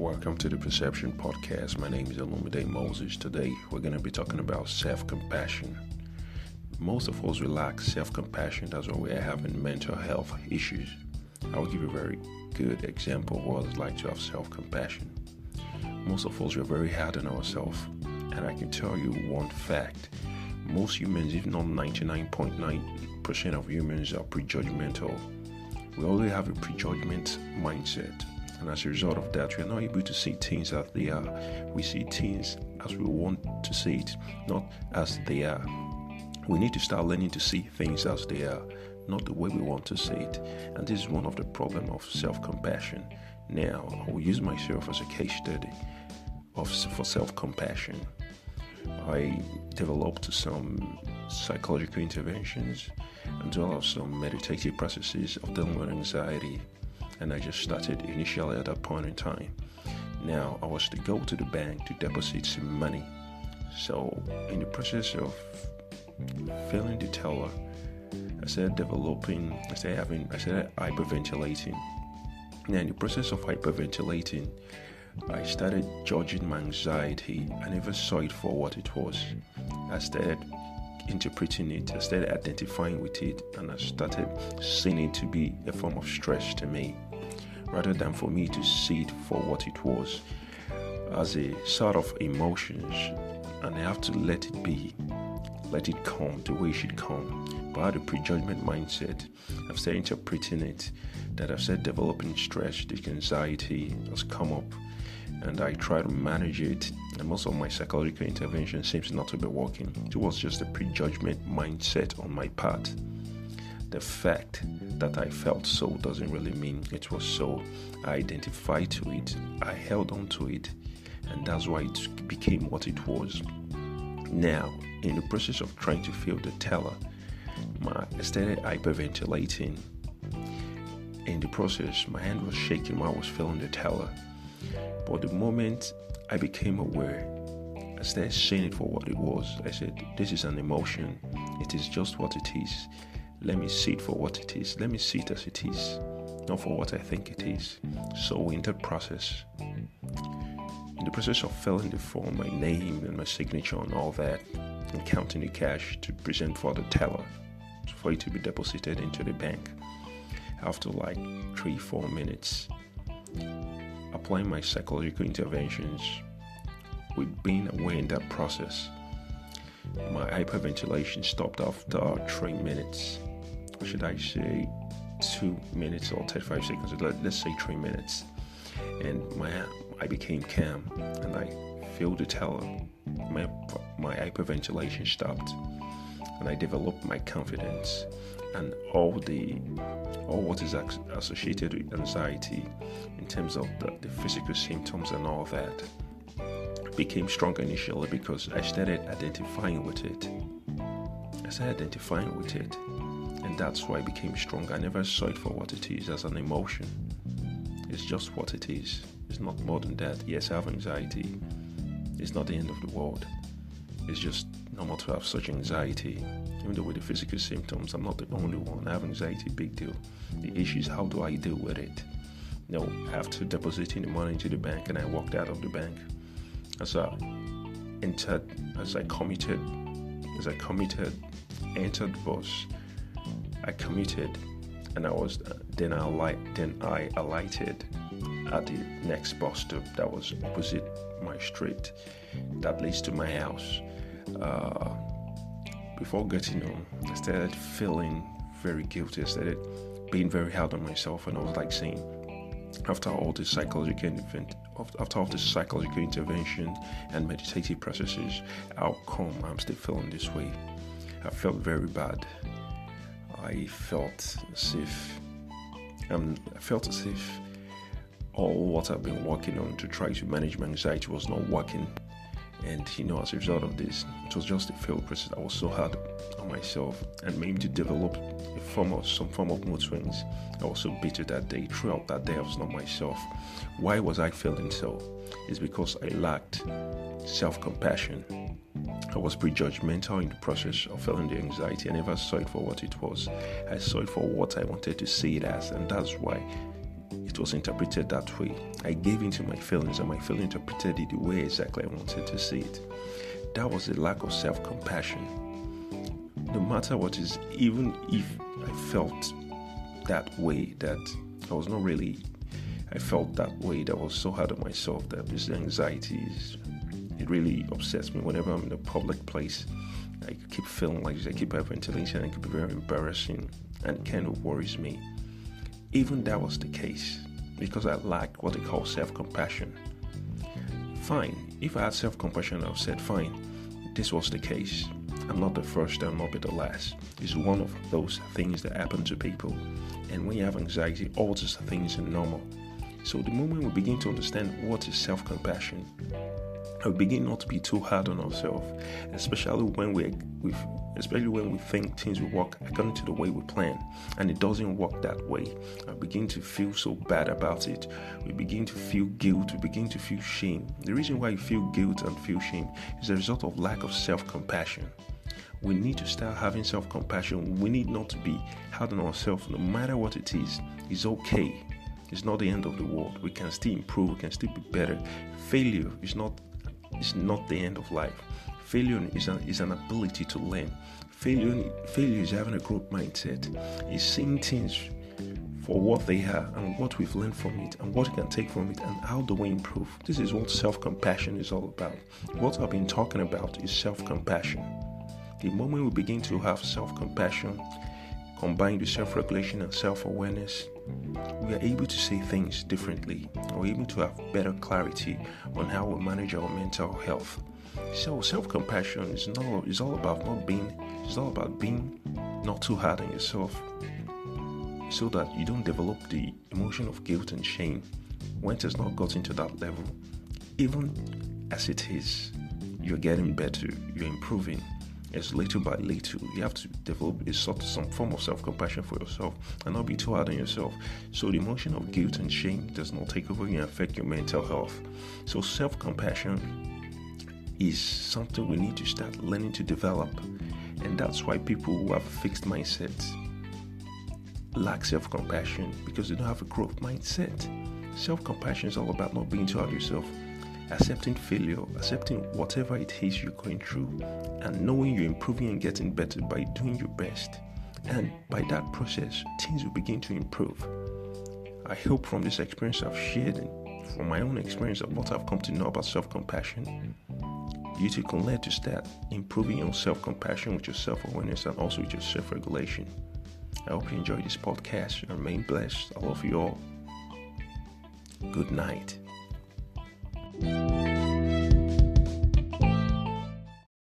Welcome to the Perception Podcast. My name is Olumide Moses. Today, we're going to be talking about self-compassion. Most of us lack self-compassion. That's why we're having mental health issues. I will give you a very good example of what it's like to have self-compassion. Most of us are very hard on ourselves. And I can tell you one fact. Most humans, if not 99.9% of humans, are pre-judgmental. We already have a pre-judgment mindset. And as a result of that, we are not able to see things as they are. We see things as we want to see it, not as they are. We need to start learning to see things as they are, not the way we want to see it. And this is one of the problems of self-compassion. Now, I will use myself as a case study for self-compassion. I developed some psychological interventions and developed some meditative processes of dealing with anxiety. And I just started initially at that point in time. Now, I was to go to the bank to deposit some money. So, in the process of filling the teller, I started hyperventilating. Now, in the process of hyperventilating, I started judging my anxiety. I never saw it for what it was. I started interpreting it, I started identifying with it, and I started seeing it to be a form of stress to me, rather than for me to see it for what it was, as a sort of emotions, and I have to let it be, let it come the way it should come. But I had a prejudgment mindset. I've started interpreting it, that I've started developing stress, the anxiety has come up, and I try to manage it, and most of my psychological intervention seems not to be working. It was just a prejudgment mindset on my part. The fact that I felt so doesn't really mean it was so. I identified to it, I held on to it, and that's why it became what it was. Now, in the process of trying to fill the teller, I started hyperventilating. In the process, my hand was shaking while I was filling the teller. But the moment I became aware, I started seeing it for what it was. I said, this is an emotion. It is just what it is. Let me see it for what it is. Let me see it as it is, not for what I think it is. So in the process of filling the form, my name and my signature and all that, and counting the cash to present for the teller, for it to be deposited into the bank, after like 3-4 minutes, applying my psychological interventions, with being aware in that process, my hyperventilation stopped after 3 minutes. Or should I say 2 minutes or 35 seconds? Let's say 3 minutes. And I became calm, and I filled the teller. My hyperventilation stopped, and I developed my confidence, and all what is associated with anxiety in terms of the physical symptoms and all that became stronger initially, because I started identifying with it. And that's why I became stronger. I never saw it for what it is, as an emotion. It's just what it is. It's not more than that. Yes, I have anxiety. It's not the end of the world. It's just normal to have such anxiety. Even though with the physical symptoms, I'm not the only one. I have anxiety, big deal. The issue is, how do I deal with it? After depositing the money into the bank, and I walked out of the bank, as I entered the bus, I committed, and I alighted at the next bus stop that was opposite my street that leads to my house. Before getting home, I started feeling very guilty. I started being very hard on myself, and I was like saying, after all the psychological intervention and meditative processes, how come I'm still feeling this way? I felt very bad. I felt as if all what I've been working on to try to manage my anxiety was not working. And as a result of this, it was just a failed process. I was so hard on myself, and made me to develop some form of mood swings. I was so bitter that day. Throughout that day, I was not myself. Why was I feeling so? It's because I lacked self-compassion. I was pre-judgmental in the process of feeling the anxiety. I never saw it for what it was. I saw it for what I wanted to see it as, and that's why it was interpreted that way. I gave into my feelings, and my feeling interpreted it the way exactly I wanted to see it. That was a lack of self-compassion. No matter what is, even if I felt that way, that I felt that way, that was so hard on myself, that this anxieties, it really upsets me whenever I'm in a public place. I keep feeling like this, I keep hyperventilating, and it can be very embarrassing, and it kind of worries me. Even that was the case, because I lack what they call self-compassion. Fine, if I had self-compassion, I would have said, fine, this was the case. I'm not the first, I'll not be the last. It's one of those things that happen to people. And when you have anxiety, all these things are normal. So the moment we begin to understand what is self-compassion, we begin not to be too hard on ourselves, especially when we think things will work according to the way we plan, and it doesn't work that way. I begin to feel so bad about it. We begin to feel guilt. We begin to feel shame. The reason why you feel guilt and feel shame is a result of lack of self-compassion. We need to start having self-compassion. We need not to be hard on ourselves. No matter what it is, it's okay. It's not the end of the world. We can still improve. We can still be better. Failure is not the end of life. Failure is an ability to learn. Failure is having a growth mindset. It's seeing things for what they are and what we've learned from it and what we can take from it and how do we improve. This is what self-compassion is all about. What I've been talking about is self-compassion. The moment we begin to have self-compassion, combined with self-regulation and self-awareness, we are able to see things differently. We're able to have better clarity on how we manage our mental health. So self-compassion is all about being not too hard on yourself, so that you don't develop the emotion of guilt and shame when it has not gotten to that level. Even as it is, you're getting better, you're improving. It's little by little. You have to develop some form of self-compassion for yourself and not be too hard on yourself. So the emotion of guilt and shame does not take over and affect your mental health. So self-compassion is something we need to start learning to develop. And that's why people who have a fixed mindset lack self-compassion, because they don't have a growth mindset. Self-compassion is all about not being too hard on yourself. Accepting failure, accepting whatever it is you're going through, and knowing you're improving and getting better by doing your best. And by that process, things will begin to improve. I hope from this experience I've shared, and from my own experience of what I've come to know about self-compassion, you too can learn to start improving your self-compassion with your self-awareness and also with your self-regulation. I hope you enjoyed this podcast. Remain blessed. I love you all. Good night.